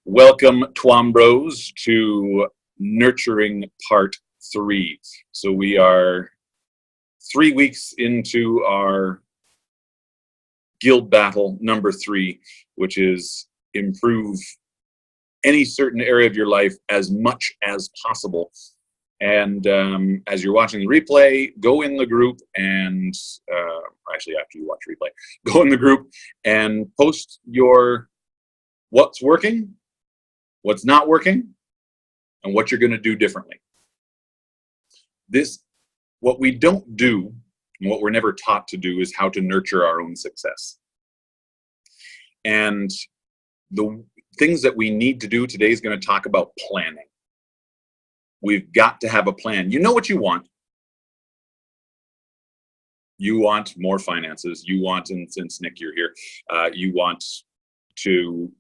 Welcome, TWOM Bros, to Nurturing Part 3. So we are 3 weeks into our guild battle number 3, which is improve any certain area of your life as much as possible. And as you're watching the replay, go in the group and, actually after you watch replay, go in the group and post your what's working, what's not working, and what you're going to do differently. What we don't do, and what we're never taught to do, is how to nurture our own success. And the things that we need to do today is going to talk about planning. We've got to have a plan. You know what you want. You want more finances. You want, and since Nick, you're here, you want to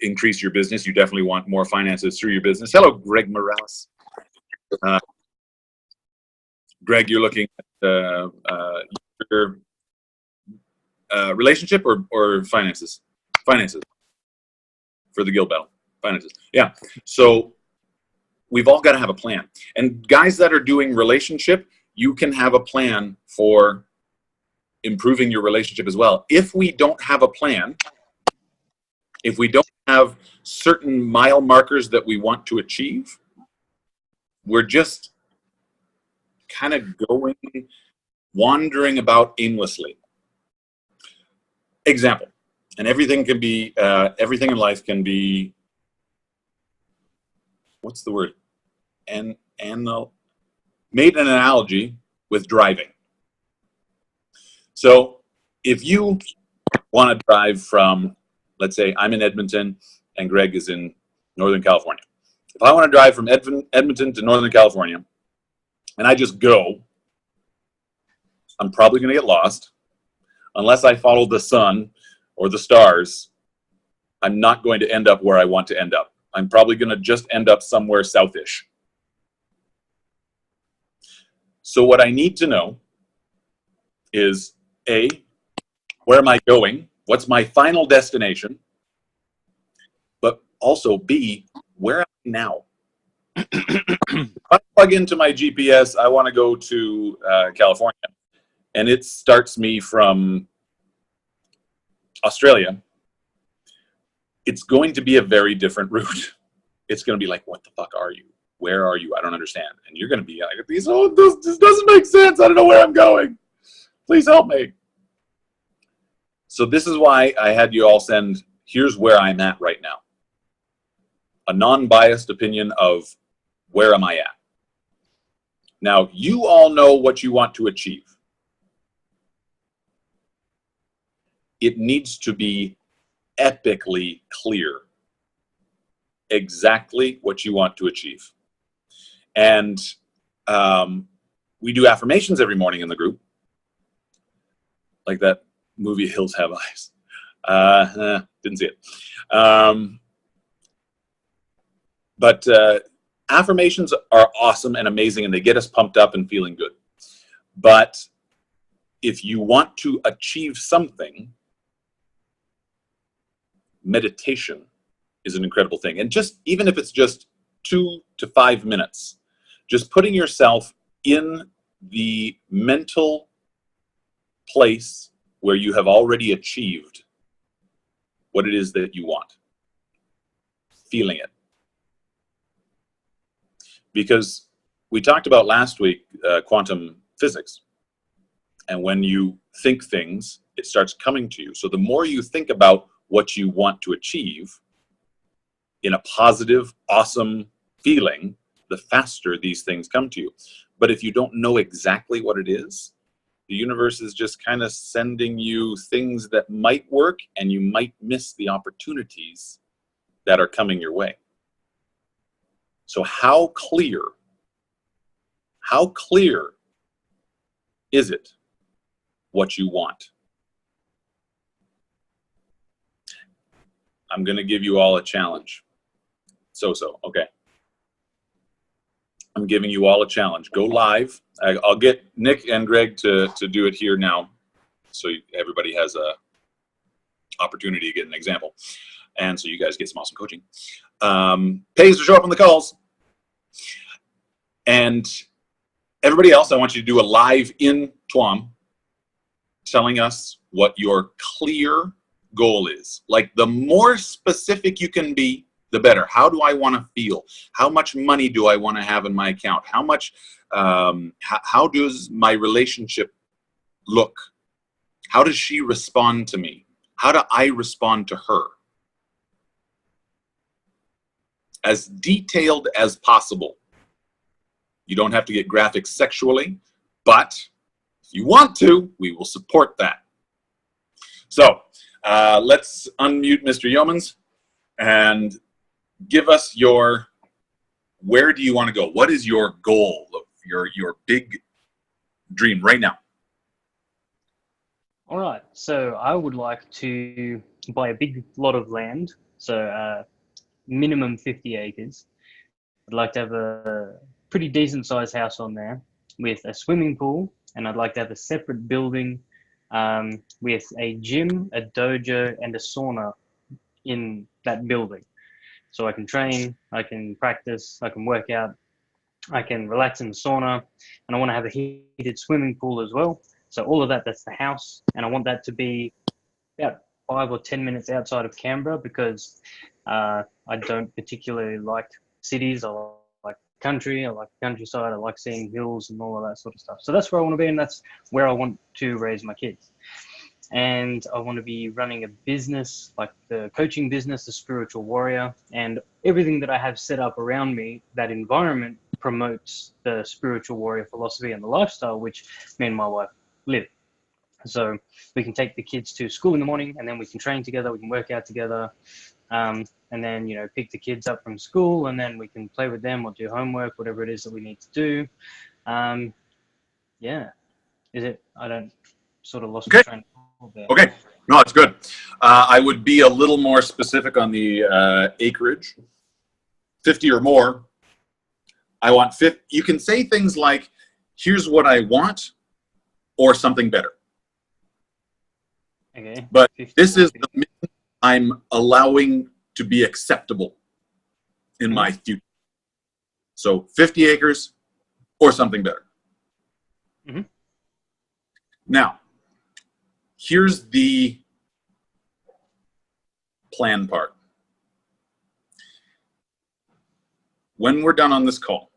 increase your business. You definitely want more finances through your business. Hello, Greg Morales. Greg, you're looking at your relationship or finances? Finances for the guild battle. Finances. Yeah. So we've all got to have a plan. And guys that are doing relationship, you can have a plan for improving your relationship as well. If we don't have a plan, if we don't have certain mile markers that we want to achieve, we're just kind of wandering about aimlessly. Example, and everything can be, everything in life can be, what's the word? Made an analogy with driving. So if you want to drive from, let's say I'm in Edmonton and Greg is in Northern California. If I want to drive from Edmonton to Northern California and I just go, I'm probably going to get lost. Unless I follow the sun or the stars, I'm not going to end up where I want to end up. I'm probably going to just end up somewhere southish. So what I need to know is A, where am I going? What's my final destination? But also B, where am I now? If I plug into my GPS, I want to go to California, and it starts me from Australia. It's going to be a very different route. It's going to be like, what the fuck are you? Where are you? I don't understand. And you're going to be like, this doesn't make sense. I don't know where I'm going. Please help me. So this is why I had you all send, here's where I'm at right now. A non-biased opinion of where am I at. Now, you all know what you want to achieve. It needs to be epically clear exactly what you want to achieve. And we do affirmations every morning in the group, like that movie Hills Have Eyes. Didn't see it. But affirmations are awesome and amazing, and they get us pumped up and feeling good. But if you want to achieve something, meditation is an incredible thing. And just even if it's just 2 to 5 minutes, just putting yourself in the mental place where you have already achieved what it is that you want, feeling it. Because we talked about last week quantum physics, and when you think things, it starts coming to you. So the more you think about what you want to achieve in a positive, awesome feeling, the faster these things come to you. But if you don't know exactly what it is, the universe is just kind of sending you things that might work, and you might miss the opportunities that are coming your way. So how clear is it what you want? I'm going to give you all a challenge. Okay. I'm giving you all a challenge. Go live. I'll get Nick and Greg to do it here now, so everybody has a opportunity to get an example. And so you guys get some awesome coaching. Pays to show up on the calls. And everybody else, I want you to do a live in TWOM telling us what your clear goal is. Like, the more specific you can be, the better. How do I want to feel? How much money do I want to have in my account? How much, how does my relationship look? How does she respond to me? How do I respond to her? As detailed as possible. You don't have to get graphic sexually, but if you want to, we will support that. So let's unmute Mr. Yeomans and give us your, where do you want to go? What is your goal, your big dream right now? All right, so I would like to buy a big lot of land, so minimum 50 acres. I'd like to have a pretty decent sized house on there with a swimming pool, and I'd like to have a separate building with a gym, a dojo, and a sauna in that building. So I can train, I can practice, I can work out, I can relax in the sauna, and I want to have a heated swimming pool as well. So all of that, that's the house, and I want that to be about 5 or 10 minutes outside of Canberra, because I don't particularly like cities. I like country, I like countryside, I like seeing hills and all of that sort of stuff. So that's where I want to be, and that's where I want to raise my kids. And I want to be running a business, like the coaching business, the Spiritual Warrior, and everything that I have set up around me, that environment promotes the Spiritual Warrior philosophy and the lifestyle which me and my wife live. So we can take the kids to school in the morning, and then we can train together, we can work out together, and then, you know, pick the kids up from school, and then we can play with them or do homework, whatever it is that we need to do. Yeah. Is it? I don't sort of lost my train of thought there. Okay. No, it's good. I would be a little more specific on the acreage. 50 or more. I want 50. You can say things like, here's what I want, or something better. Okay. But this is the minimum I'm allowing to be acceptable in my future. So 50 acres or something better. Mm-hmm. Now, here's the plan part. When we're done on this call,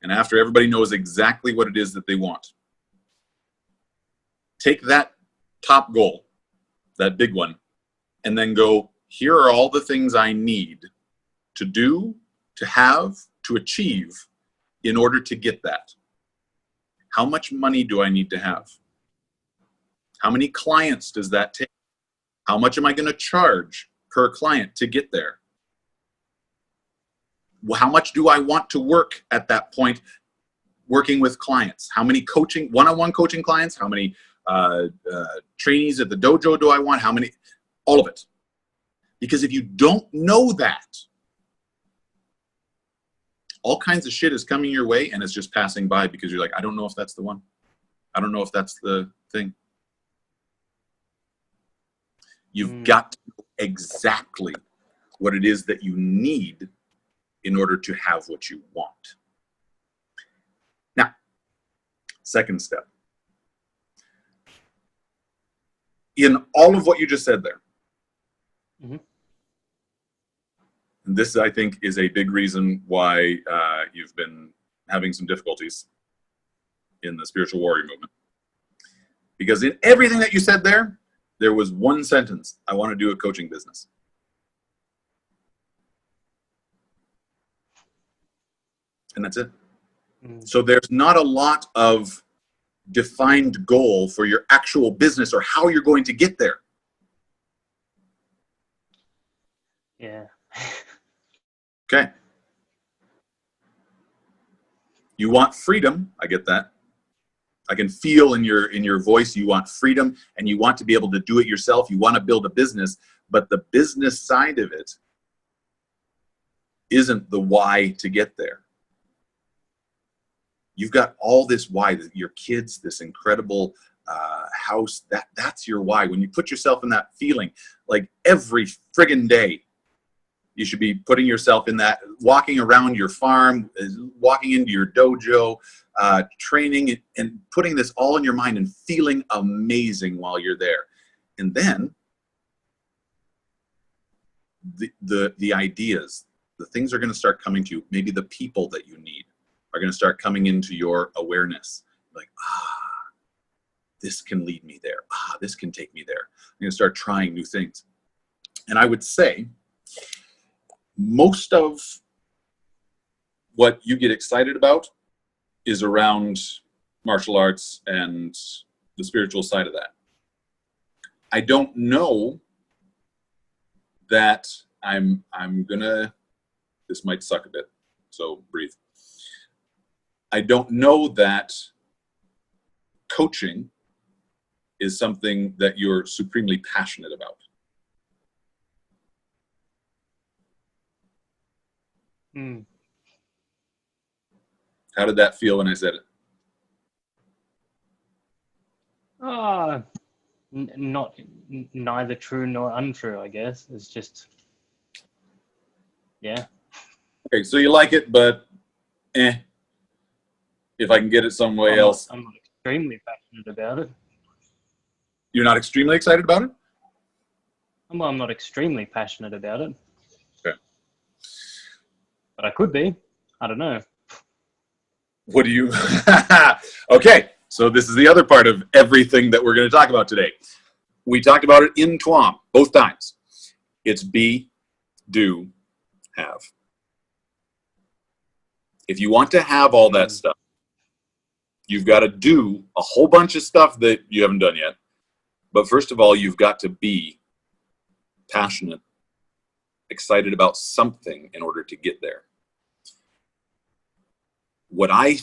and after everybody knows exactly what it is that they want, take that top goal, that big one, and then go, here are all the things I need to do, to have, to achieve in order to get that. How much money do I need to have? How many clients does that take? How much am I going to charge per client to get there? How much do I want to work at that point working with clients? How many coaching, one-on-one coaching clients? How many trainees at the dojo do I want? How many? All of it. Because if you don't know that, all kinds of shit is coming your way and it's just passing by because you're like, I don't know if that's the one. I don't know if that's the thing. You've got to know exactly what it is that you need in order to have what you want. Now, second step. In all of what you just said there, and this, I think, is a big reason why you've been having some difficulties in the spiritual warrior movement. Because in everything that you said there, there was one sentence: I want to do a coaching business. And that's it. So there's not a lot of defined goal for your actual business or how you're going to get there. Yeah. Okay. You want freedom. I get that. I can feel in your voice you want freedom and you want to be able to do it yourself. You want to build a business, but the business side of it isn't the why to get there. You've got all this why, your kids, this incredible house. That's your why. When you put yourself in that feeling, like every friggin' day, you should be putting yourself in that, walking around your farm, walking into your dojo, training, and putting this all in your mind and feeling amazing while you're there. And then the ideas, the things are going to start coming to you. Maybe the people that you need are going to start coming into your awareness. Like, this can lead me there. This can take me there. I'm going to start trying new things. And I would say most of what you get excited about is around martial arts and the spiritual side of that. I don't know that I'm gonna, this might suck a bit, so breathe. I don't know that coaching is something that you're supremely passionate about. How did that feel when I said it? Not neither true nor untrue, I guess. It's just, yeah. Okay, so you like it, but if I can get it some way else. I'm not extremely passionate about it. You're not extremely excited about it? Well, I'm not extremely passionate about it. Okay. But I could be. I don't know. What do you... Okay, so this is the other part of everything that we're going to talk about today. We talked about it in TWOM, both times. It's be, do, have. If you want to have all that stuff, you've got to do a whole bunch of stuff that you haven't done yet. But first of all, you've got to be passionate, excited about something in order to get there. What I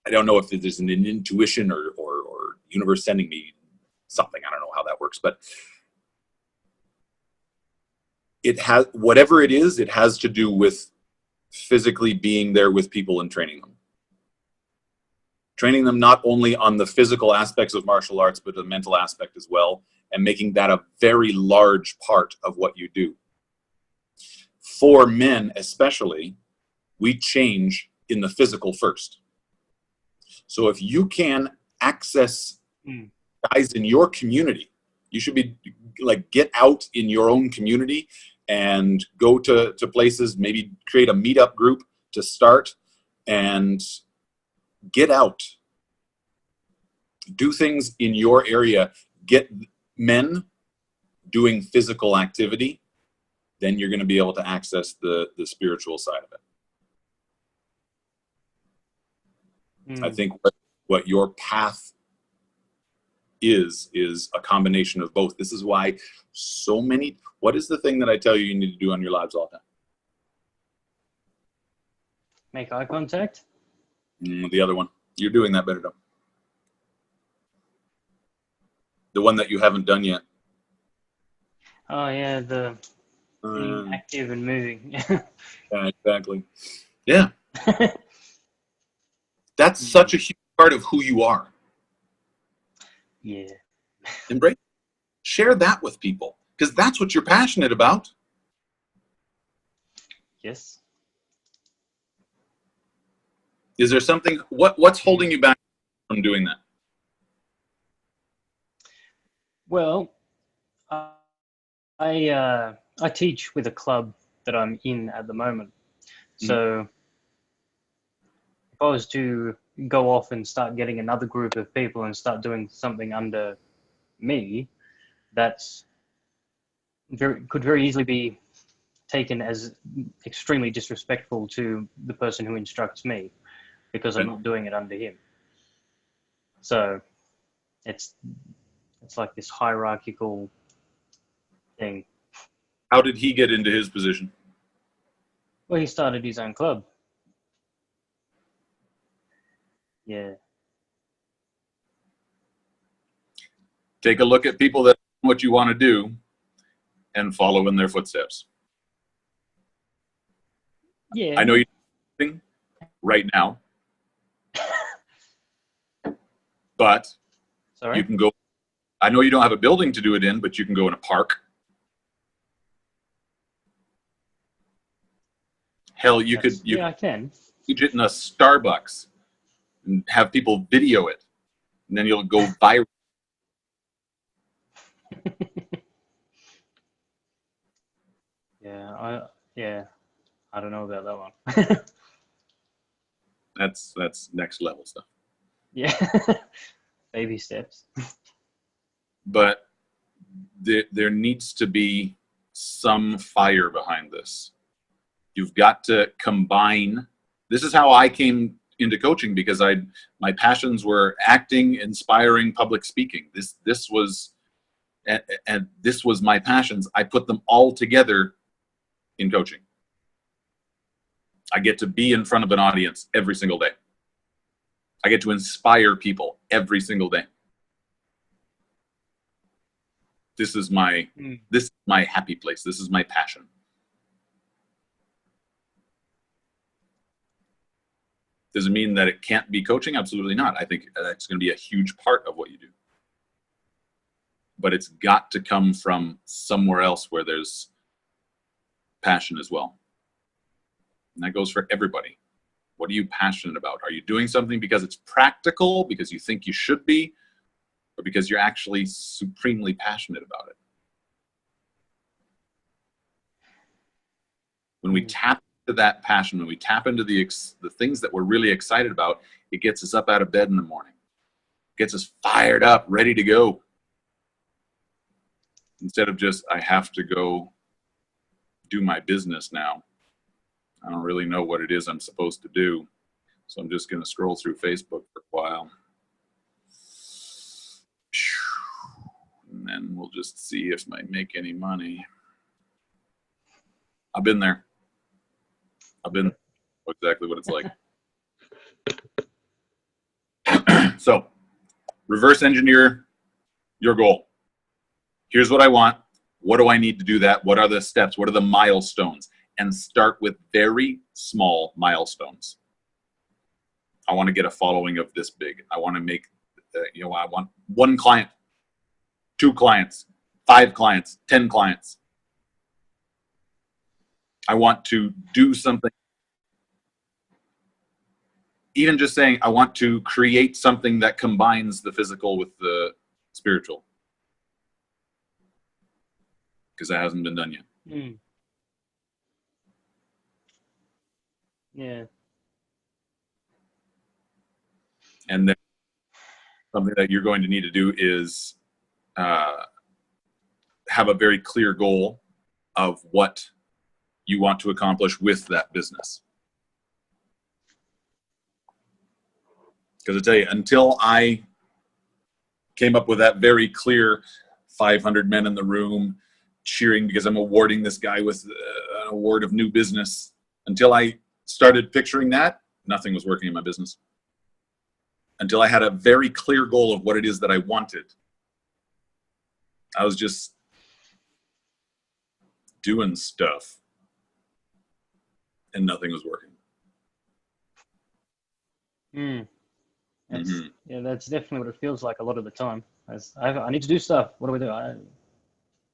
don't know if there's an intuition or universe sending me something. I don't know how that works, but it has, whatever it is, it has to do with physically being there with people and training them. Training them not only on the physical aspects of martial arts, but the mental aspect as well, and making that a very large part of what you do. For men especially, we change in the physical first. So if you can access guys in your community, you should be like, get out in your own community and go to places, maybe create a meetup group to start and get out. Do things in your area. Get men doing physical activity. Then you're going to be able to access the spiritual side of it. I think what your path is a combination of both. This is why so many, what is the thing that I tell you need to do on your lives all the time? Make eye contact? The other one. You're doing that better though. The one that you haven't done yet. Oh yeah, the being active and moving. Yeah, exactly. Yeah. That's such a huge part of who you are. Yeah. Embrace. Share that with people, because that's what you're passionate about. Yes. Is there something, what's holding you back from doing that? Well, I teach with a club that I'm in at the moment. So if I was to go off and start getting another group of people and start doing something under me, that's could very easily be taken as extremely disrespectful to the person who instructs me, because I'm not doing it under him. So it's like this hierarchical thing. How did he get into his position? Well, he started his own club. Yeah. Take a look at people that know what you want to do and follow in their footsteps. Yeah. I know you're doing right now, But Sorry? you can go, I know you don't have a building to do it in, but you can go in a park. Hell, you could I can. stage it in a Starbucks and have people video it, and then you'll go viral. Yeah, I don't know about that one. That's next level stuff. Yeah. Baby steps. But there needs to be some fire behind this. You've got to combine. This is how I came into coaching, because my passions were acting, inspiring, public speaking. This was and this was my passions. I put them all together in coaching. I get to be in front of an audience every single day. I get to inspire people every single day. This is my happy place. This is my passion. Does it mean that it can't be coaching? Absolutely not. I think that's going to be a huge part of what you do. But it's got to come from somewhere else where there's passion as well. And that goes for everybody. What are you passionate about? Are you doing something because it's practical, because you think you should be, or because you're actually supremely passionate about it? When we tap into that passion, when we tap into the things that we're really excited about, it gets us up out of bed in the morning. It gets us fired up, ready to go. Instead of just, I have to go do my business now. I don't really know what it is I'm supposed to do, so I'm just going to scroll through Facebook for a while. And then we'll just see if I make any money. I've been there. I've been exactly what it's like. So, reverse engineer your goal. Here's what I want. What do I need to do that? What are the steps? What are the milestones? And start with very small milestones. I want to get a following of this big. I want to make, I want 1 client, 2 clients, 5 clients, 10 clients. I want to do something. Even just saying, I want to create something that combines the physical with the spiritual. Because that hasn't been done yet. Yeah. And then something that you're going to need to do is have a very clear goal of what you want to accomplish with that business. Because I tell you, until I came up with that very clear 500 men in the room cheering because I'm awarding this guy with an award of new business, until I started picturing that, nothing was working in my business. Until I had a very clear goal of what it is that I wanted, I was just doing stuff and nothing was working. Yeah, that's definitely what it feels like a lot of the time. I need to do stuff. What do we do? I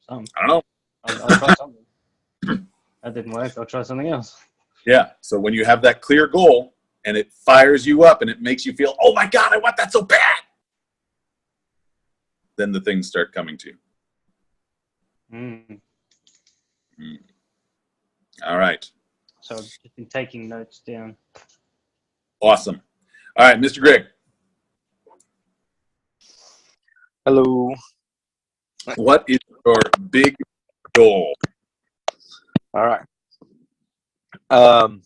don't know. I'll try something. That didn't work. I'll try something else. Yeah. So when you have that clear goal and it fires you up and it makes you feel, oh my God, I want that so bad, then the things start coming to you. All right. So I've just been taking notes down. Awesome. All right, Mr. Greg. Hello. What is your big goal? All right. Kind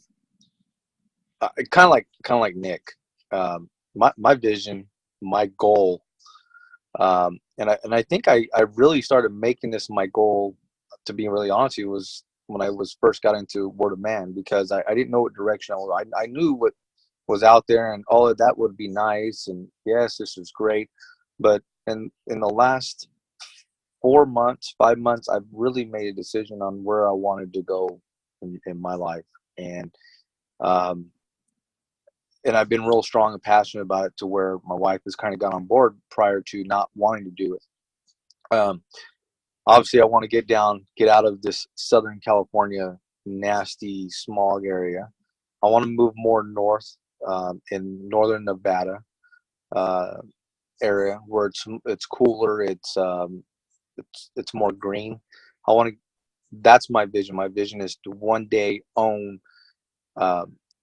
of like Nick. My vision, my goal, and I think I really started making this my goal. To be really honest with you, was when I was first got into Word of Man, because I didn't know what direction I was. I knew what was out there, and all of that would be nice, and yes, this was great, but in the last 4 months, 5 months, I've really made a decision on where I wanted to go in my life. And and I've been real strong and passionate about it to where my wife has kind of got on board prior to not wanting to do it. Obviously, I want to get out of this Southern California nasty smog area. I want to move more north in northern Nevada area where it's cooler. It's more green. I want to. That's my vision. My vision is to one day own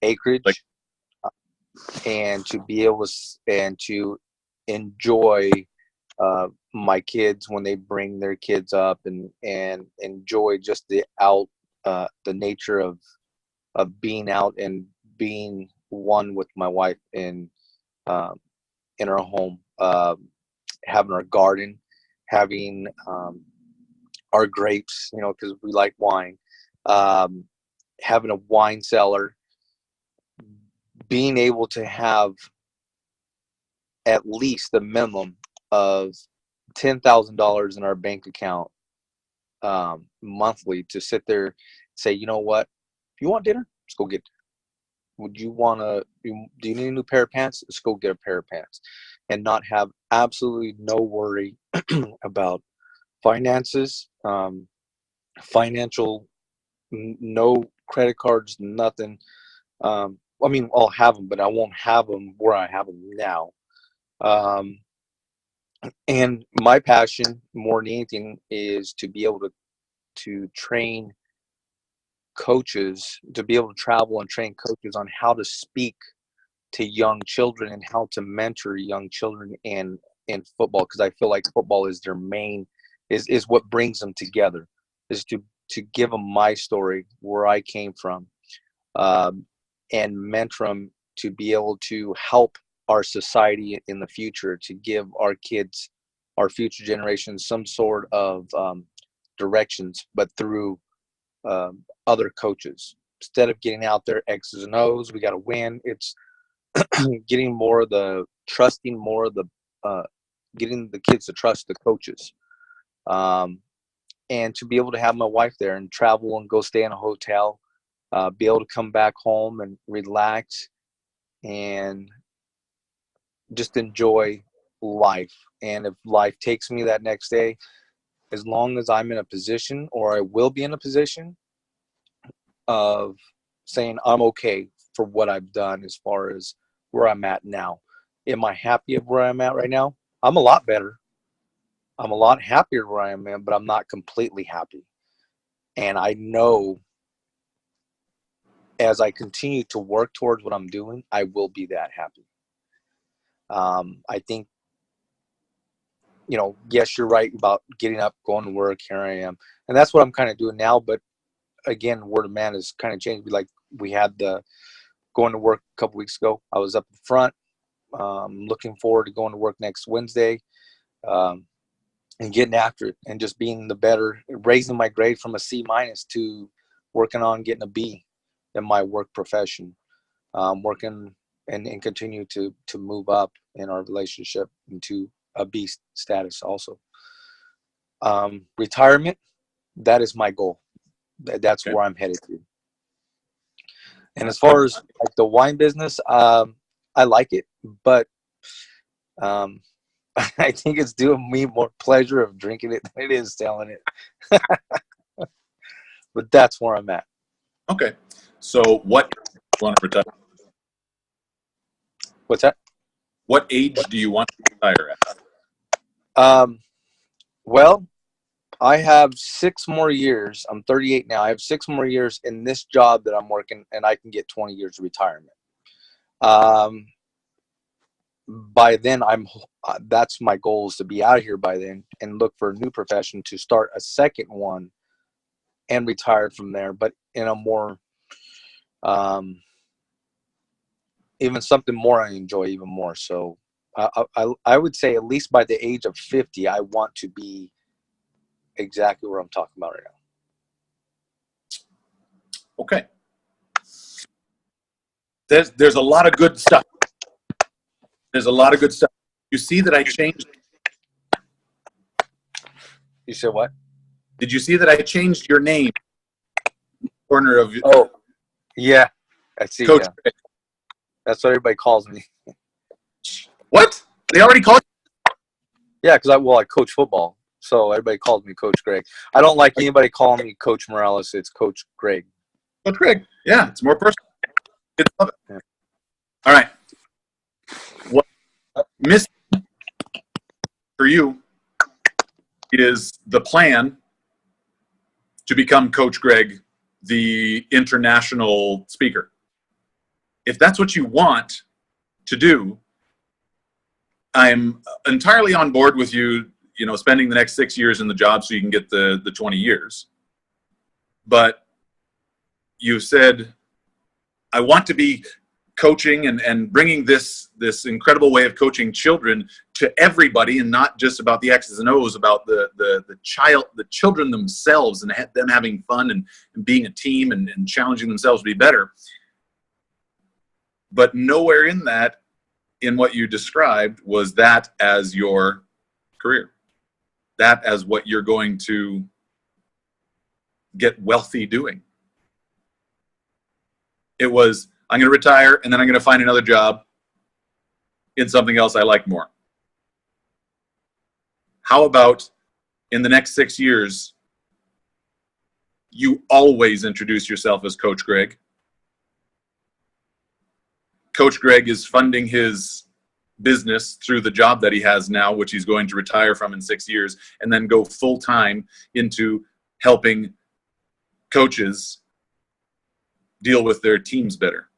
acreage and to be able to enjoy my kids when they bring their kids up and enjoy just the nature of being out and being one with my wife in our home, having our garden, having our grapes, because we like wine, having a wine cellar, being able to have at least the minimum of $10,000 in our bank account monthly to sit there and say, you know what, if you want dinner, let's go get dinner. Do you need a new pair of pants? Let's go get a pair of pants. And not have absolutely no worry about finances, no credit cards, nothing. I'll have them, but I won't have them where I have them now. And my passion more than anything is to be able to train coaches, to be able to travel and train coaches on how to speak to young children and how to mentor young children in football, because I feel like football is their main, is what brings them together, is to give them my story, where I came from, and mentor them to be able to help our society in the future, to give our kids, our future generations, some sort of directions, but through other coaches. Instead of getting out there X's and O's, we got to win. It's getting getting the kids to trust the coaches, and to be able to have my wife there and travel and go stay in a hotel, be able to come back home and relax and just enjoy life. And if life takes me that next day, as long as I'm in a position, or I will be in a position of saying I'm okay for what I've done as far as where I'm at now. Am I happy of where I'm at right now? I'm a lot better. I'm a lot happier where I am, but I'm not completely happy. And I know as I continue to work towards what I'm doing, I will be that happy. I think, yes, you're right about getting up, going to work. Here I am. And that's what I'm kind of doing now. But again, word of man has kind of changed. We had the going to work a couple weeks ago. I was up in front, looking forward to going to work next Wednesday, and getting after it and just being the better, raising my grade from a C- to working on getting a B in my work profession, working and continue to move up in our relationship into a B status also. Retirement, that is my goal. That's okay. Where I'm headed to. And as far as like the wine business, I like it, but I think it's doing me more pleasure of drinking it than it is selling it. But that's where I'm at. Okay. So what do you want to retire? What's that? What age do you want to retire at? Well, I have 6 more years. I'm 38 now. I have 6 more years in this job that I'm working, and I can get 20 years of retirement. By then, that's my goal, is to be out of here by then and look for a new profession to start a second one and retire from there, but in a more, even something more I enjoy even more. So I would say at least by the age of 50, I want to be exactly where I'm talking about right now. Okay. There's a lot of good stuff. You see that I changed. You said what? Did you see that I changed your name? Corner of. Oh, yeah. I see. Coach. Yeah. That's what everybody calls me. What? They already called you? Yeah, because I coach football, so everybody calls me Coach Greg. I don't like anybody calling me Coach Morales. It's Coach Greg. Coach Greg. Yeah, it's more personal. Kids love it. Yeah. All right. What missing for you is the plan to become Coach Greg, the international speaker. If that's what you want to do, I'm entirely on board with you, spending the next 6 years in the job so you can get the 20 years. But you said, I want to be coaching and bringing this incredible way of coaching children to everybody, and not just about the X's and O's, about the children themselves, and them having fun and being a team and challenging themselves to be better. But nowhere in what you described was that as your career, that as what you're going to get wealthy doing. It was, I'm going to retire and then I'm going to find another job in something else I like more. How about in the next 6 years, you always introduce yourself as Coach Greg? Coach Greg is funding his business through the job that he has now, which he's going to retire from in 6 years, and then go full time into helping coaches deal with their teams better.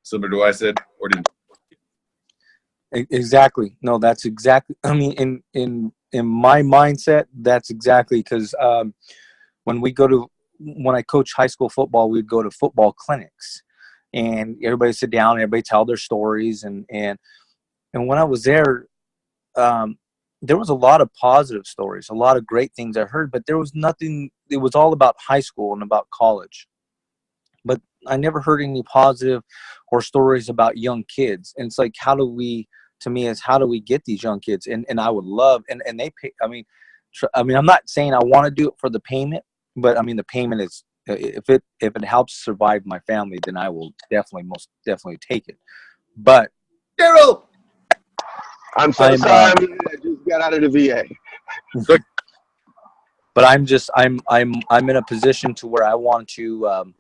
Similar to what I said, or didn't? Exactly. No, that's exactly. I mean, in my mindset, that's exactly, because when I coach high school football, we'd go to football clinics, and everybody sit down, and everybody tell their stories, and when I was there, there was a lot of positive stories, a lot of great things I heard, but there was nothing. It was all about high school and about college, but I never heard any positive or stories about young kids. And it's like, how do we get these young kids? And I would love, and they pay. I mean, I'm not saying I want to do it for the payment, but I mean, the payment is, if it helps survive my family, then I will most definitely take it. But Daryl, I'm sorry, I just got out of the VA. But I'm in a position to where I want to,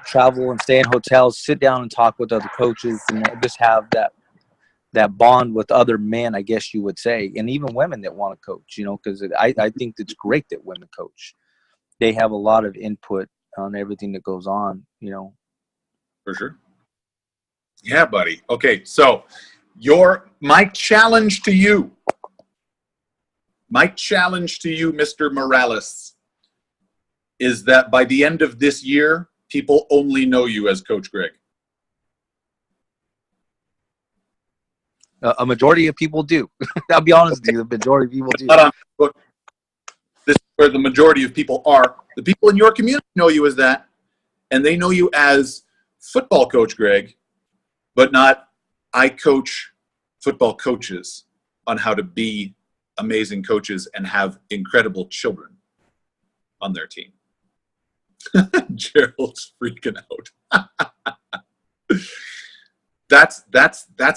travel and stay in hotels, sit down and talk with other coaches, and just have that bond with other men, I guess you would say, and even women that want to coach, because I think it's great that women coach. They have a lot of input on everything that goes on, For sure. Yeah, buddy. Okay, so my challenge to you, Mr. Morales, is that by the end of this year, people only know you as Coach Greg. A majority of people do. I'll be honest with you, the majority of people do. Not on Facebook. This is where the majority of people are. The people in your community know you as that, and they know you as football coach Greg, but not I coach football coaches on how to be amazing coaches and have incredible children on their team. Gerald's freaking out. That's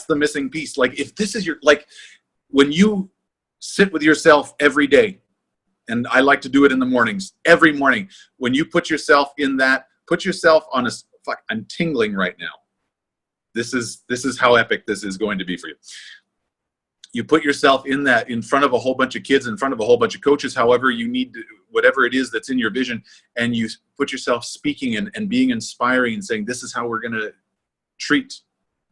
the missing piece. Like, if this is when you sit with yourself every day, and I like to do it in the mornings, every morning, when you put yourself on I'm tingling right now. This is how epic this is going to be for you. You put yourself in front of a whole bunch of kids, in front of a whole bunch of coaches, however you need to, whatever it is that's in your vision, and you put yourself speaking and being inspiring and saying, this is how we're going to treat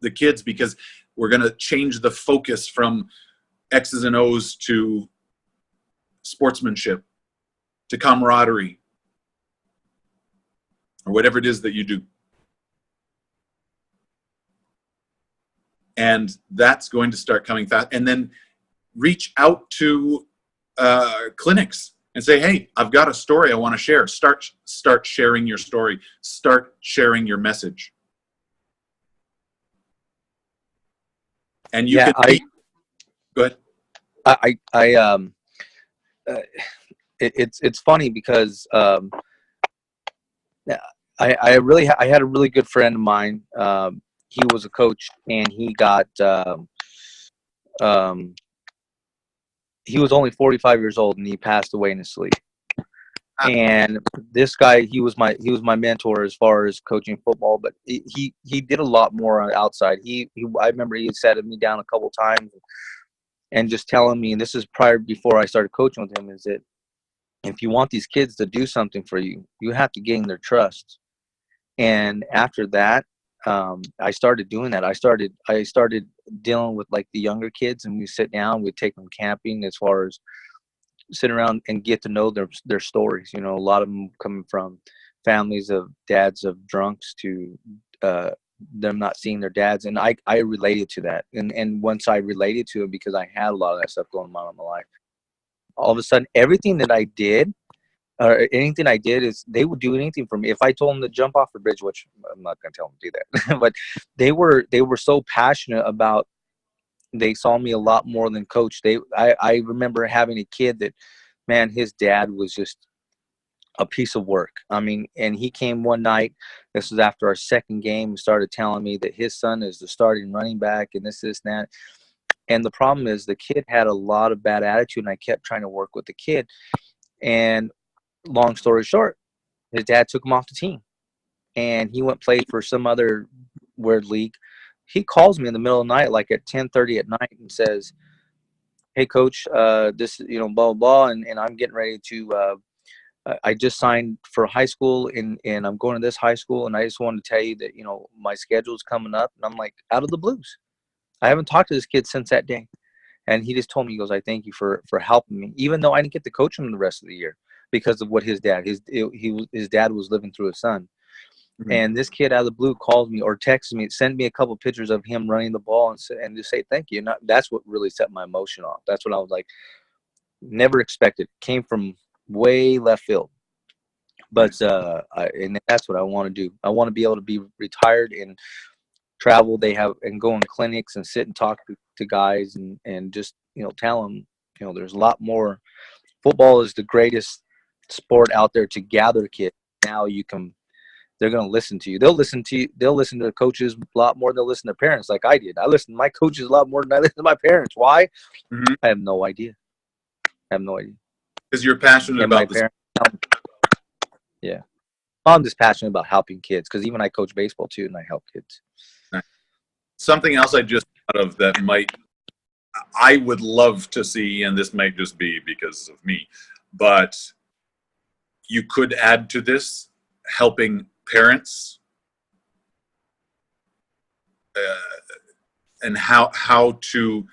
the kids, because we're going to change the focus from X's and O's to sportsmanship, to camaraderie, or whatever it is that you do. And that's going to start coming fast. And then reach out to clinics and say, hey, I've got a story I want to share. Start sharing your story. Start sharing your message. And you go ahead. It's funny because I had a really good friend of mine. He was a coach, and um, he was only 45 years old, and he passed away in his sleep. And this guy, he was my mentor as far as coaching football, but he did a lot more on the outside. I remember he had sat me down a couple times and just telling me, and this is before I started coaching with him, is that if you want these kids to do something for you, you have to gain their trust. And after that, I started doing that. I started dealing with like the younger kids, and we sit down, we take them camping, as far as sit around and get to know their stories. You know, a lot of them coming from families of dads of drunks to them not seeing their dads, and I related to that. And once I related to it, because I had a lot of that stuff going on in my life, all of a sudden everything that I did, or anything I did, is they would do anything for me. If I told them to jump off the bridge, which I'm not going to tell them to do that, but they were so passionate about. They saw me a lot more than coach. I remember having a kid that, man, his dad was just a piece of work. I mean, and he came one night. This was after our second game, and started telling me that his son is the starting running back, and this, and that. And the problem is, the kid had a lot of bad attitude, and I kept trying to work with the kid. And long story short, his dad took him off the team, and he went play for some other weird league. He calls me in the middle of the night, like at 10:30 at night, and says, "Hey, coach, this, blah blah blah, and I'm getting ready to. I just signed for high school, and I'm going to this high school, and I just wanted to tell you that my schedule's coming up." And I'm like, out of the blues. I haven't talked to this kid since that day, and he just told me, he goes, "I thank you for helping me," even though I didn't get to coach him the rest of the year because of what his dad was living through his son. Mhm. And this kid out of the blue calls me or texts me, sent me a couple pictures of him running the ball, and just say thank you. And that's what really set my emotion off. That's what I was like, never expected. Came from way left field. But and that's what I want to do. I want to be able to be retired and travel. And go in clinics and sit and talk to guys, and just tell them there's a lot more. Football is the greatest sport out there to gather kids. Now they're going to listen to you. They'll listen to the coaches a lot more than they'll listen to parents, like I did. I listened to my coaches a lot more than I listened to my parents. Why? Mm-hmm. I have no idea. Because you're passionate And my about this. parents, yeah. I'm just passionate about helping kids, because even I coach baseball too, and I help kids. Something else I just thought of that I would love to see, and this might just be because of me, but you could add to this helping parents and how to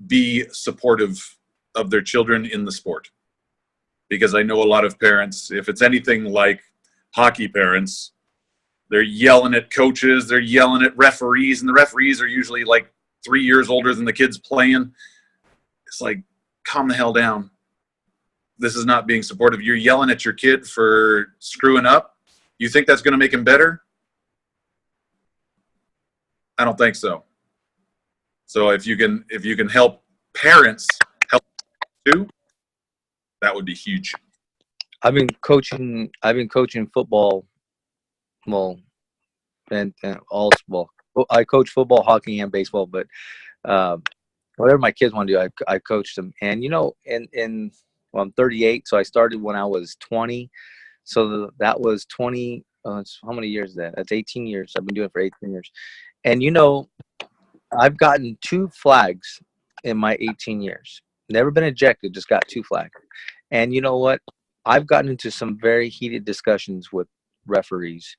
be supportive of their children in the sport. Because I know a lot of parents, if it's anything like hockey parents, they're yelling at coaches, they're yelling at referees, and the referees are usually like 3 years older than the kids playing. It's like, calm the hell down. This is not being supportive. You're yelling at your kid for screwing up. You think that's going to make him better? I don't think so. So if you can help parents help too, that would be huge. I've been coaching football, well, and all sport. I coach football, hockey, and baseball, but whatever my kids want to do, I coach them. And I'm 38, so I started when I was 20. So that was 20. How many years is that? That's 18 years. I've been doing it for 18 years. And I've gotten 2 flags in my 18 years. Never been ejected, just got 2 flags. And you know what? I've gotten into some very heated discussions with referees.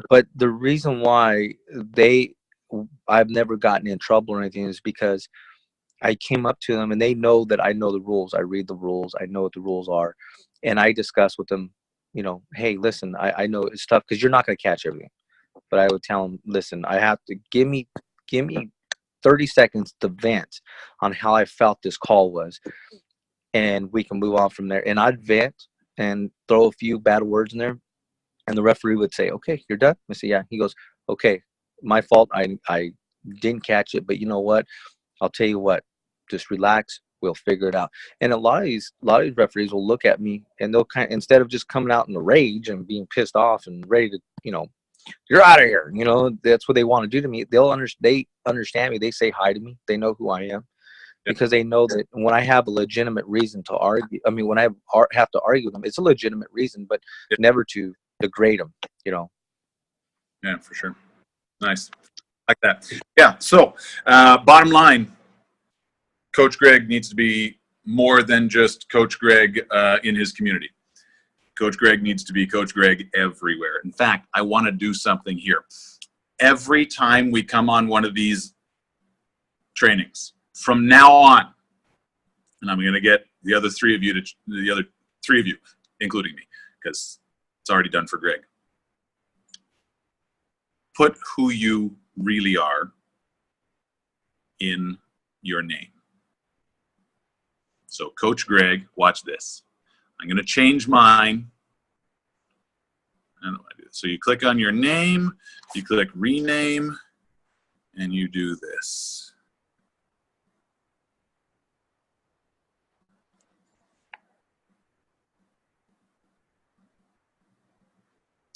But the reason why I've never gotten in trouble or anything is because I came up to them, and they know that I know the rules. I read the rules. I know what the rules are. And I discuss with them, hey, listen, I know it's tough because you're not going to catch everything. But I would tell them, listen, I have to give me 30 seconds to vent on how I felt this call was, and we can move on from there. And I'd vent and throw a few bad words in there, and the referee would say, "Okay, you're done?" I say, "Yeah." He goes, "Okay, my fault. I didn't catch it, but you know what? I'll tell you what. Just relax. We'll figure it out. And a lot of these referees will look at me and they'll instead of just coming out in a rage and being pissed off and ready to, you're out of here. That's what they want to do to me. They understand me. They say hi to me. They know who I am because they know that when I have a legitimate reason to argue, when I have to argue with them, it's a legitimate reason, but never to degrade them, Yeah, for sure. Nice. Like that. Yeah. So bottom line, Coach Greg needs to be more than just Coach Greg in his community. Coach Greg needs to be Coach Greg everywhere. In fact, I want to do something here. Every time we come on one of these trainings, from now on, and I'm going to get the other three of you, including me, because it's already done for Greg. Put who you really are in your name. So Coach Greg, watch this. I'm going to change mine. I don't know what I do. So you click on your name, you click rename, and you do this.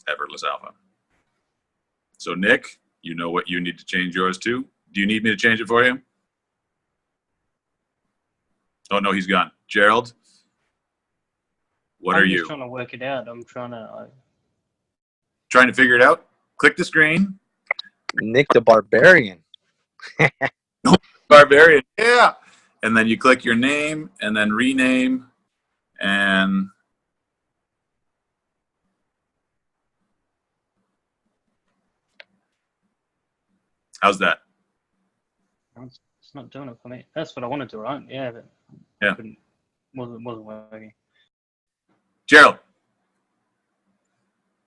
Effortless Alpha. So Nick, you know what you need to change yours to. Do you need me to change it for you? Oh, no, he's gone. Gerald, what are you? I'm just trying to work it out. I'm trying to... Trying to figure it out? Click the screen. Nick the Barbarian. Barbarian, yeah. And then you click your name and then rename and... How's that? It's not doing it for me. That's what I wanted to, right? Yeah, but yeah. Wasn't working. Gerald.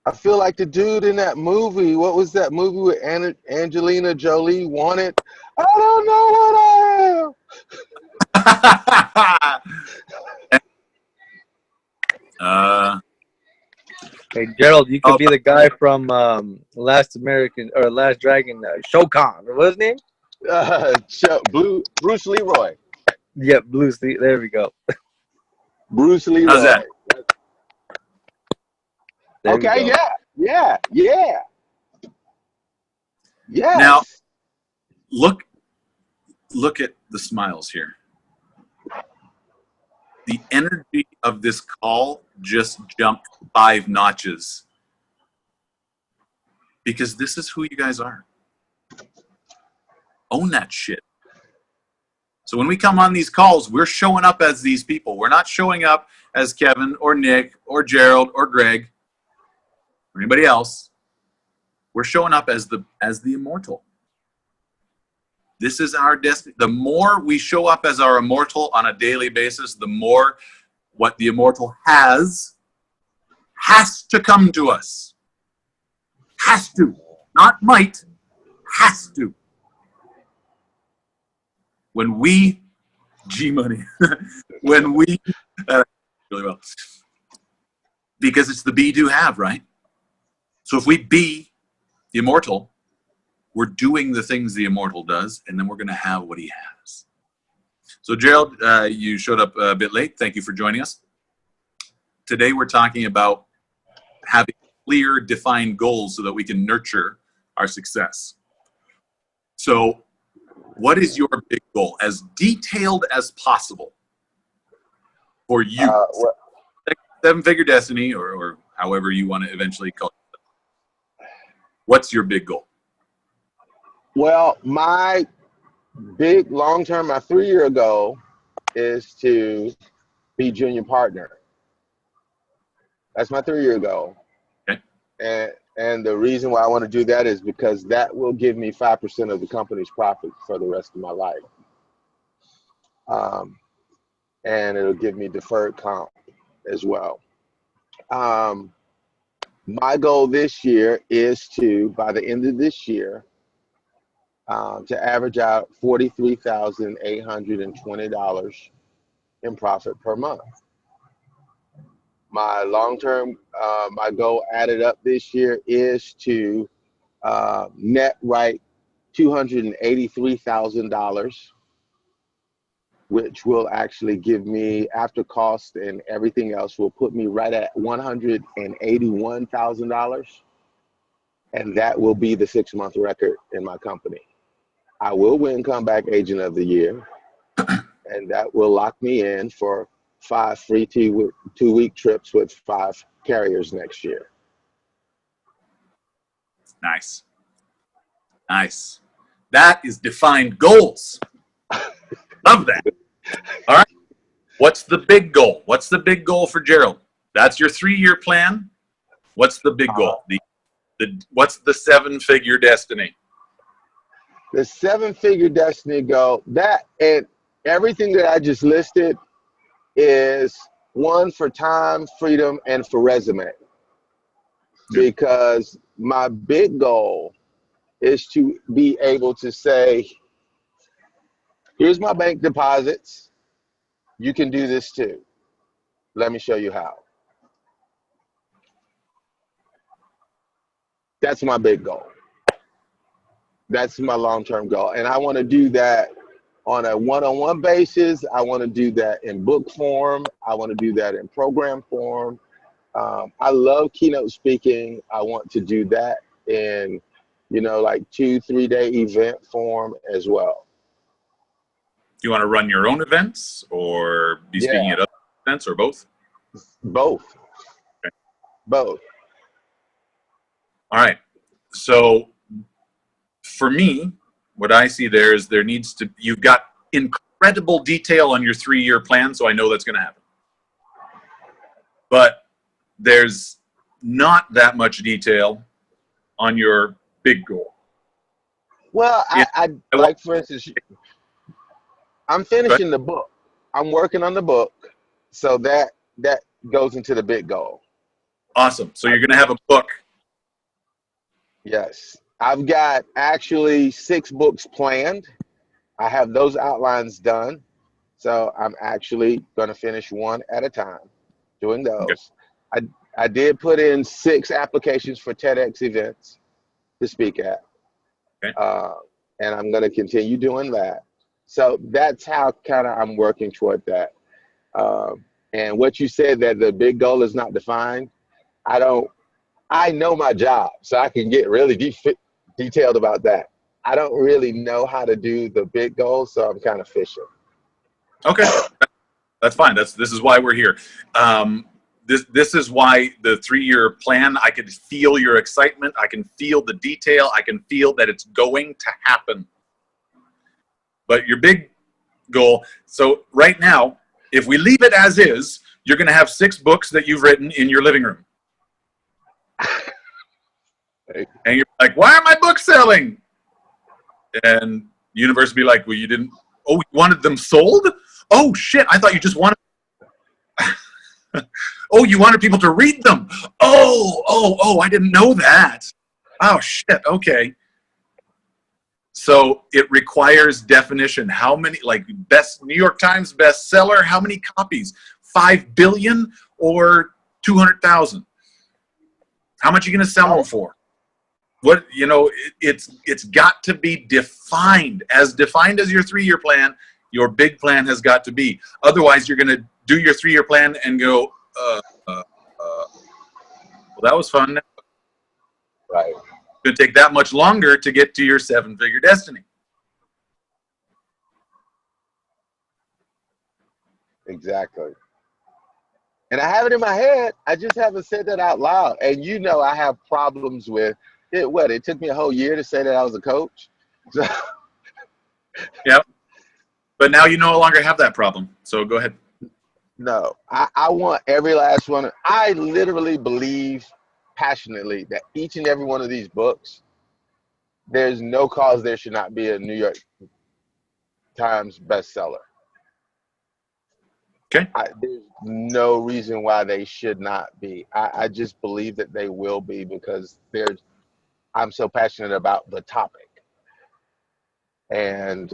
I feel like the dude in that movie. What was that movie with Angelina Jolie? Wanted? I don't know what I am. Hey Gerald, you could be the guy from Last Dragon, Shokan. What's his name? Bruce Leroy. Yeah, Bruce Lee. There we go. Bruce Leroy. How's that? Okay, yeah. Now, look at the smiles here. The energy of this call just jumped 5 notches because this is who you guys are. Own that shit. So when we come on these calls, we're showing up as these people. We're not showing up as Kevin or Nick or Gerald or Greg or anybody else. We're showing up as the immortal. This is our destiny. The more we show up as our immortal on a daily basis, the more what the immortal has to come to us. Has to. Not might. Has to. When we, G-Money, when we, really well, because it's the be, do, have, right? So if we be the immortal, we're doing the things the immortal does, and then we're going to have what he has. So Gerald, you showed up a bit late. Thank you for joining us. Today we're talking about having clear, defined goals so that we can nurture our success. So what is your big goal? As detailed as possible for you. 7-figure destiny, or however you want to eventually call it. What's your big goal? Well, my big long-term, my 3-year goal is to be junior partner. That's my 3-year goal. Okay. And the reason why I want to do that is because that will give me 5% of the company's profit for the rest of my life. And it'll give me deferred comp as well. My goal this year is to, by the end of this year, to average out $43,820 in profit per month. My long-term, my goal added up this year is to net write $283,000 which will actually give me, after cost and everything else, will put me right at $181,000. And that will be the 6-month record in my company. I will win Comeback Agent of the Year, and that will lock me in for 5 free 2-week trips with 5 carriers next year. Nice. Nice. That is defined goals. Love that. All right. What's the big goal? What's the big goal for Gerald? That's your 3-year plan. What's the big goal? What's the 7-figure destiny? The 7-figure destiny goal, that and everything that I just listed is one for time, freedom, and for resume. Because my big goal is to be able to say, here's my bank deposits. You can do this too. Let me show you how. That's my big goal. That's my long-term goal. And I want to do that on a one-on-one basis. I want to do that in book form. I want to do that in program form. I love keynote speaking. I want to do that in, like 2-3 day event form as well. Do you want to run your own events or be speaking at other events, or both? Both. Okay. Both. All right. So for me, what I see there is you've got incredible detail on your 3-year plan, so I know that's going to happen. But there's not that much detail on your big goal. Well, I like, for instance, I'm finishing the book. I'm working on the book, so that goes into the big goal. Awesome. So you're going to have a book. Yes. I've got actually 6 books planned. I have those outlines done. So I'm actually going to finish one at a time doing those. Okay. I did put in 6 applications for TEDx events to speak at. Okay. And I'm going to continue doing that. So that's how kind of I'm working toward that. And what you said, that the big goal is not defined, I know my job, so I can get really detailed about that. I don't really know how to do the big goals, so I'm kind of fishing. Okay, that's fine. This is why we're here. This is why the 3-year plan. I can feel your excitement. I can feel the detail. I can feel that it's going to happen. But your big goal. So right now, if we leave it as is, you're going to have 6 books that you've written in your living room. And you're like, why are my books selling? And the universe will be like, well, you wanted them sold? Oh, shit, I thought you just wanted... Oh, you wanted people to read them. Oh, I didn't know that. Oh, shit, okay. So it requires definition. How many, like New York Times bestseller, how many copies? 5 billion or 200,000? How much are you going to sell them for? What, it's got to be defined as your 3-year plan. Your big plan has got to be. Otherwise, you're going to do your 3-year plan and go, well, that was fun. Right. It's going to take that much longer to get to your 7-figure destiny. Exactly. And I have it in my head. I just haven't said that out loud. And I have problems with it. It took me a whole year to say that I was a coach. So. Yep. But now you no longer have that problem. So go ahead. No, I want every last one. I literally believe passionately that each and every one of these books, there's no cause there should not be a New York Times bestseller. Okay. There's no reason why they should not be. I just believe that they will be because I'm so passionate about the topic. And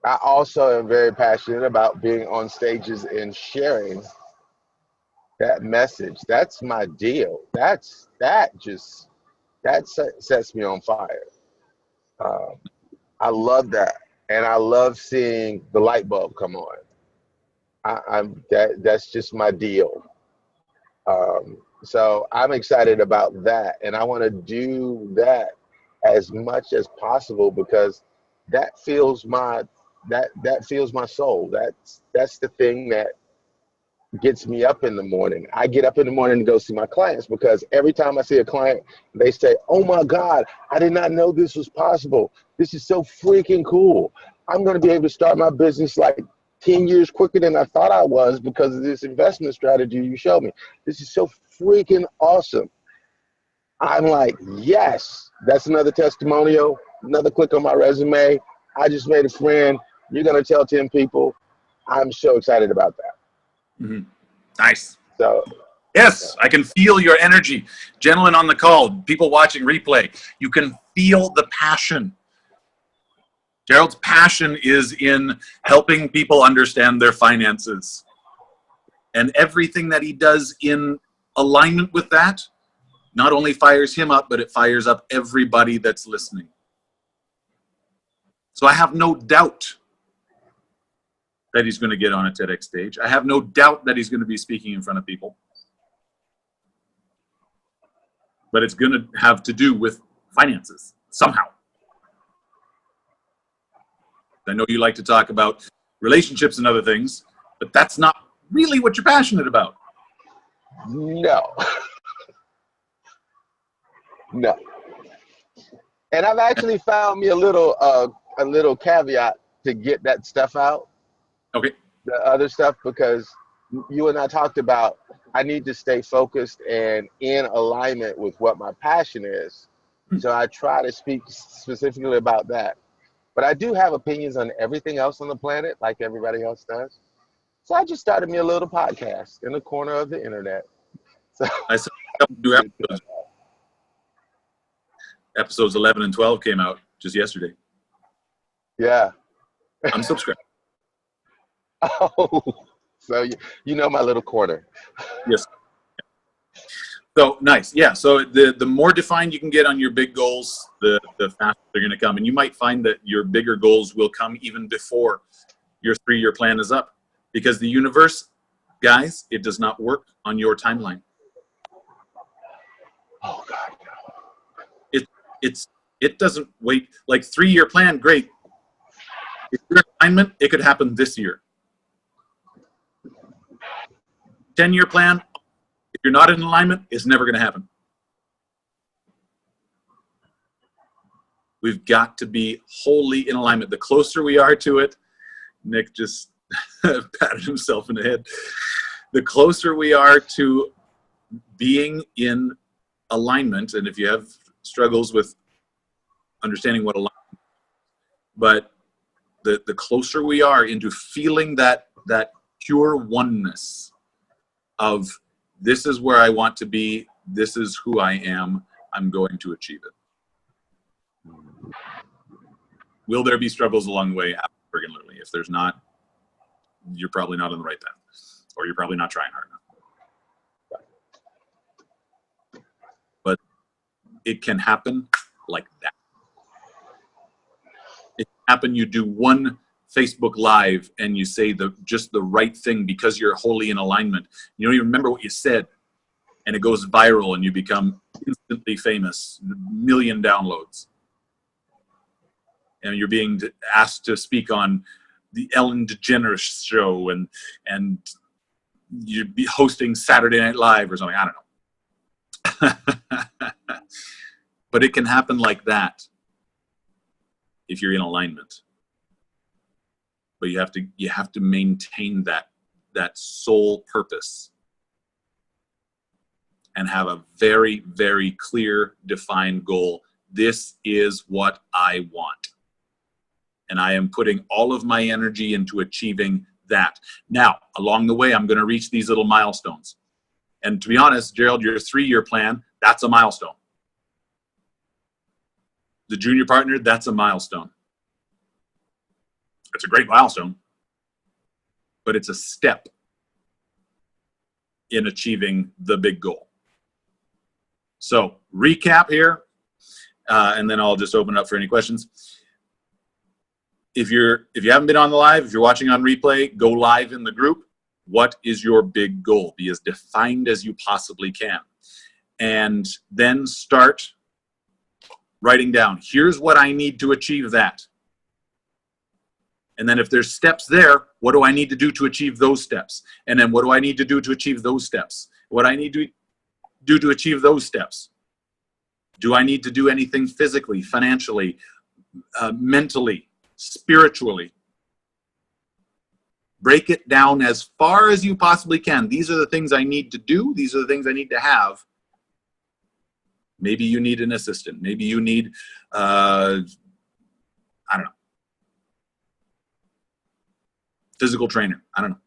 I also am very passionate about being on stages and sharing that message. That's my deal. That sets me on fire. I love that. and I love seeing the light bulb come on. That's just my deal. So I'm excited about that, and I want to do that as much as possible because that feels my that feels my soul. That's the thing that gets me up in the morning. I get up in the morning to go see my clients because every time I see a client, they say, "Oh my God, I did not know this was possible. This is so freaking cool. I'm going to be able to start my business like 10 years quicker than I thought I was because of this investment strategy you showed me. This is so freaking awesome." I'm like, yes, that's another testimonial, another click on my resume. I just made a friend. You're going to tell 10 people. I'm so excited about that. Mm-hmm. Nice. So, yes, I can feel your energy. Gentlemen on the call, people watching replay, you can feel the passion. Gerald's passion is in helping people understand their finances. And everything that he does in alignment with that not only fires him up, but it fires up everybody that's listening. So I have no doubt that he's going to get on a TEDx stage. I have no doubt that he's going to be speaking in front of people. But it's going to have to do with finances somehow. I know you like to talk about relationships and other things, but that's not really what you're passionate about. no. No. And I've actually found me a little caveat to get that stuff out. Okay. The other stuff, because you and I talked about I need to stay focused and in alignment with what my passion is. So I try to speak specifically about that. But I do have opinions on everything else on the planet, like everybody else does. So I just started me a little podcast in the corner of the internet. So I saw a couple new episodes. Episodes 11 and 12 came out just yesterday. yeah. I'm subscribed. Oh, so you know my little corner. Yes. So nice. Yeah. So the more defined you can get on your big goals, the faster they're going to come. And you might find that your bigger goals will come even before your 3-year plan is up. Because the universe, guys, it does not work on your timeline. Oh God. It doesn't wait. Like 3-year plan, great. If you're in alignment, it could happen this year. 10-year plan, if you're not in alignment, it's never going to happen. We've got to be wholly in alignment. The closer we are to it, Nick just patted himself in the head. The closer we are to being in alignment, and if you have struggles with understanding what alignment is, but the closer we are into feeling that pure oneness of this is where I want to be, this is who I am, I'm going to achieve it. Will there be struggles along the way? Absolutely. If there's not, you're probably not on the right path, or you're probably not trying hard enough. But it can happen like that. It can happen, you do one Facebook Live and you say just the right thing because you're wholly in alignment. You don't even remember what you said, and it goes viral and you become instantly famous, 1 million downloads. And you're being asked to speak on the Ellen DeGeneres show, and you'd be hosting Saturday Night Live or something. I don't know. But it can happen like that if you're in alignment. But you have to maintain that soul purpose and have a very, very clear, defined goal. This is what I want. And I am putting all of my energy into achieving that. Now, along the way, I'm going to reach these little milestones. And to be honest, Gerald, your 3-year plan, that's a milestone. The junior partner, that's a milestone. It's a great milestone, but it's a step in achieving the big goal. So recap here, and then I'll just open it up for any questions. if you haven't been on the live, if you're watching on replay, go live in the group. What is your big goal? Be as defined as you possibly can. And then start writing down, here's what I need to achieve that. And then if there's steps there, what do I need to do to achieve those steps? And then what do I need to do to achieve those steps? What I need to do to achieve those steps? Do I need to do anything physically, financially, mentally, spiritually? Break it down as far as you possibly can. These are the things I need to do. These are the things I need to have. Maybe you need an assistant. Maybe you need, I don't know, physical trainer. I don't know.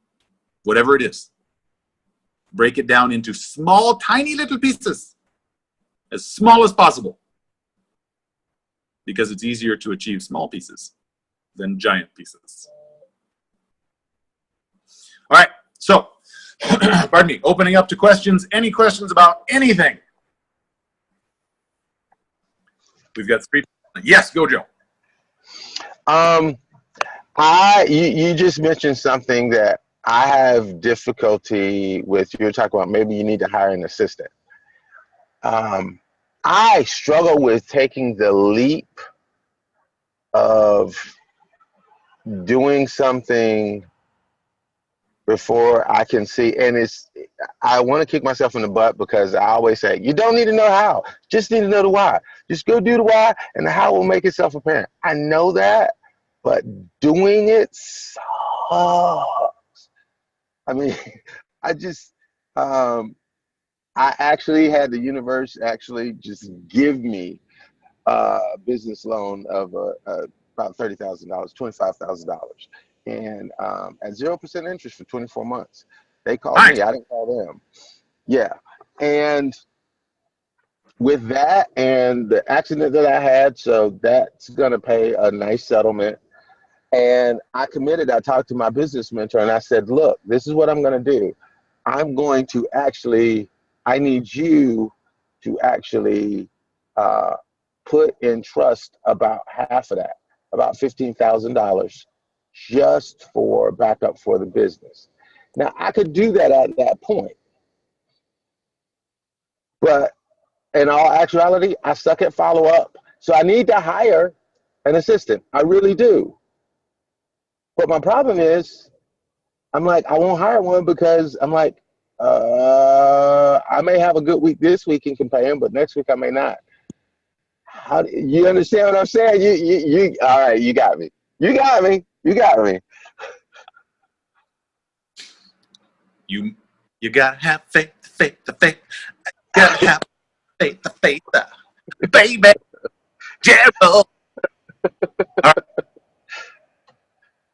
Whatever it is. Break it down into small, tiny little pieces. As small as possible. Because it's easier to achieve small pieces than giant pieces. All right, so, pardon me, opening up to questions. Any questions about anything? We've got 3. Yes, go, Joe. You just mentioned something that I have difficulty with. You're talking about maybe you need to hire an assistant. I struggle with taking the leap of doing something before I can see, and I want to kick myself in the butt because I always say, you don't need to know how, just need to know the why. Just go do the why, and the how will make itself apparent. I know that, but doing it sucks. I mean, I actually had the universe actually just give me a business loan of about $30,000, $25,000. And at 0% interest for 24 months. They called me, I didn't call them. Yeah. And with that and the accident that I had, so that's gonna pay a nice settlement. And I committed, I talked to my business mentor and I said, look, this is what I'm gonna do. I'm going to actually, I need you to actually put in trust about half of that, about $15,000. Just for backup for the business. Now, I could do that at that point. But in all actuality, I suck at follow-up. So I need to hire an assistant. I really do. But my problem is, I'm like, I won't hire one because I'm like, I may have a good week this week and can pay him, but next week I may not. How you understand what I'm saying? You all right, you got me. You got me. You got me. You gotta have faith, faith, faith. You gotta have faith, faith, baby. Gerald. All right.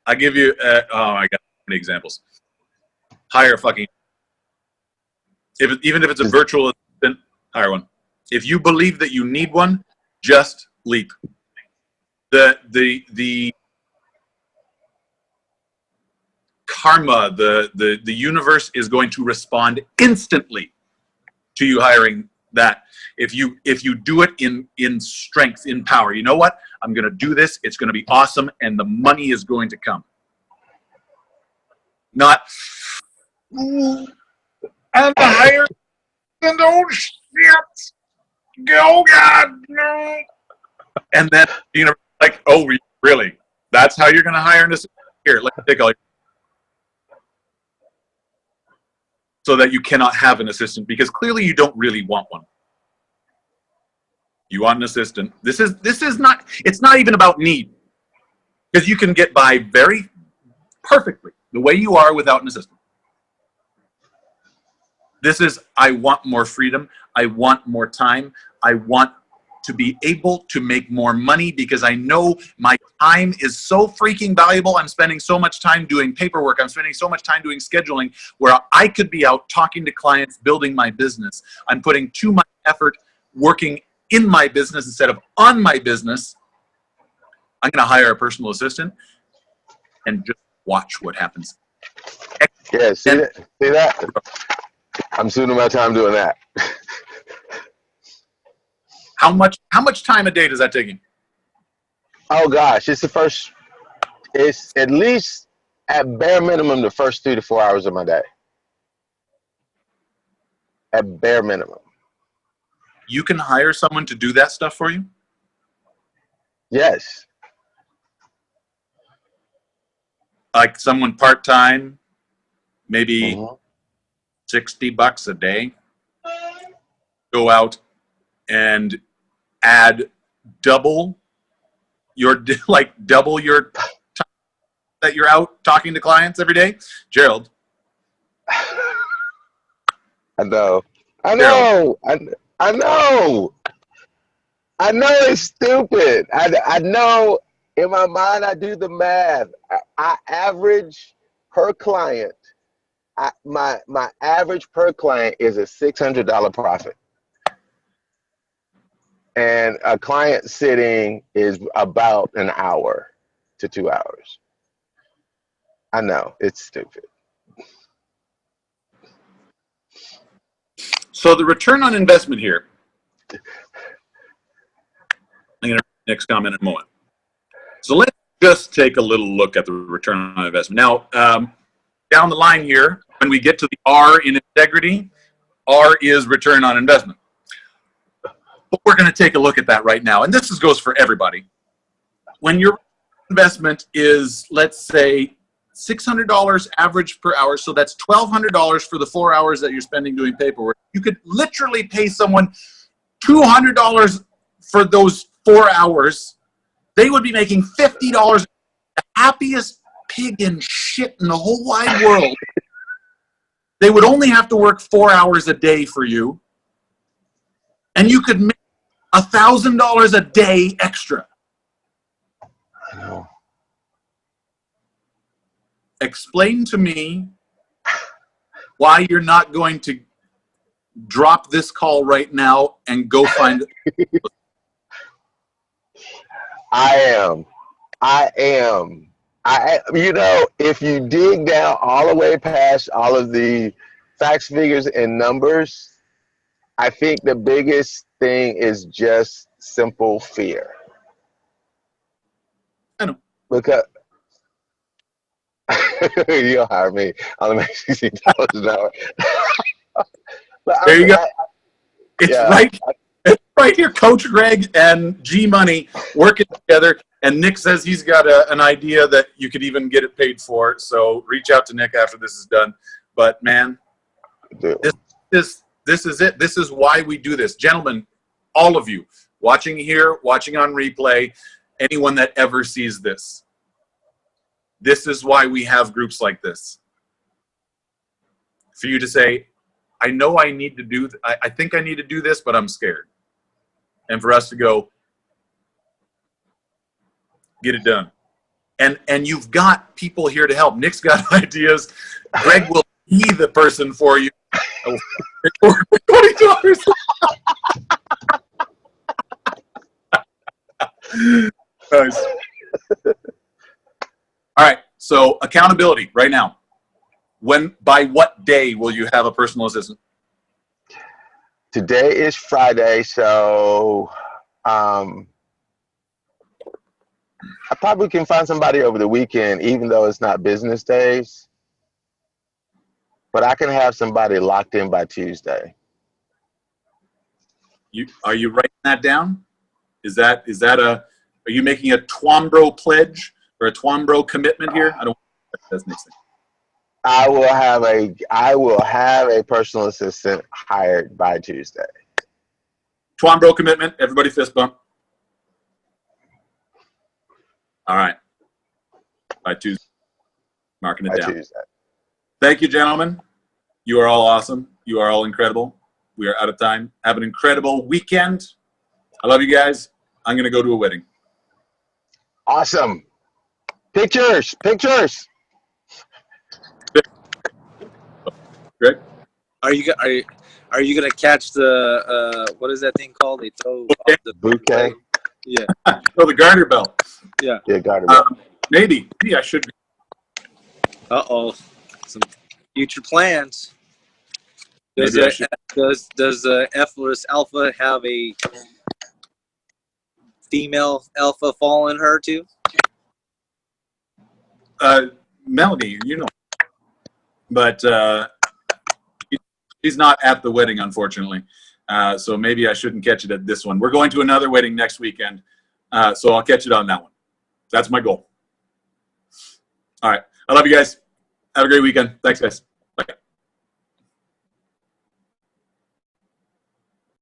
I'll give you. Oh my God, many examples. Hire fucking. Even if it's a virtual assistant, hire one. If you believe that you need one, just leap. The karma, the universe is going to respond instantly to you hiring that. If you do it in strength, in power, you know what? I'm going to do this. It's going to be awesome, and the money is going to come. Not and the hire and oh shit, oh God, no. And then like, oh really? That's how you're going to hire an assistant? Here, let me take all your. So that you cannot have an assistant, because clearly you don't really want one. You want an assistant. This is not, it's not even about need, because you can get by very perfectly the way you are without an assistant. This is, I want more freedom. I want more time. I want to be able to make more money because I know my time is so freaking valuable. I'm spending so much time doing paperwork. I'm spending so much time doing scheduling where I could be out talking to clients, building my business. I'm putting too much effort working in my business instead of on my business. I'm going to hire a personal assistant and just watch what happens. Yeah, see that? I'm spending my time doing that. How much time a day does that take you? Oh gosh, it's the first It's at least at bare minimum the first 3 to 4 hours of my day. At bare minimum. You can hire someone to do that stuff for you? Yes. Like someone part-time, maybe Mhm. $60 a day. Go out and add double your time that you're out talking to clients every day. Gerald. I know. I Gerald. know. I know. I know it's stupid. I know in my mind I do the math. I average per client. My average per client is a $600 profit. And a client sitting is about an hour to 2 hours. I know it's stupid. So the return on investment here, I'm going to next comment in a moment. So let's just take a little look at the return on investment. Now, down the line here, when we get to the R in integrity, R is return on investment. But we're going to take a look at that right now. And this goes for everybody. When your investment is, let's say, $600 average per hour, so that's $1,200 for the 4 hours that you're spending doing paperwork. You could literally pay someone $200 for those 4 hours. They would be making $50. The happiest pig in shit in the whole wide world. They would only have to work 4 hours a day for you, and you could make $1,000 a day extra. I know. Explain to me why you're not going to drop this call right now and go find it. I am. You know, if you dig down all the way past all of the facts, figures, and numbers, I think the biggest thing is just simple fear. I know. Because you'll hire me. I'll make $16 an hour. But There you go. It's yeah. right here. Coach Greg and G Money working together. And Nick says he's got an idea that you could even get it paid for. So reach out to Nick after this is done. But man, this is it. This is why we do this. Gentlemen, all of you watching here, watching on replay, anyone that ever sees this. This is why we have groups like this. For you to say, I know I need to do, I think I need to do this, but I'm scared. And for us to go, get it done. And you've got people here to help. Nick's got ideas. Greg will be the person for you. $20. Nice. All right. So accountability right now. By what day will you have a personal assistant? Today is Friday, so I probably can find somebody over the weekend, even though it's not business days. But I can have somebody locked in by Tuesday. Are you writing that down? Are you making a TWOM pledge or a TWOM commitment here? I don't. That's next thing. I will have a personal assistant hired by Tuesday. TWOM commitment. Everybody fist bump. All right. By Tuesday. Marking it down. Tuesday. Thank you, gentlemen. You are all awesome. You are all incredible. We are out of time. Have an incredible weekend. I love you guys. I'm going to go to a wedding. Awesome. Pictures. Greg? Are you gonna catch the what is that thing called? They throw off the Bouquet. Yeah. Oh, the garter belt. Yeah. Yeah, garter belt. Maybe I should be. Some future plans. Does Maybe I should. does F-less Alpha have a female alpha fall in her too? Melanie, you know, but she's not at the wedding, unfortunately. So maybe I shouldn't catch it at this one. We're going to another wedding next weekend, so I'll catch it on that one. That's my goal. All right. I love you guys. Have a great weekend. Thanks, guys.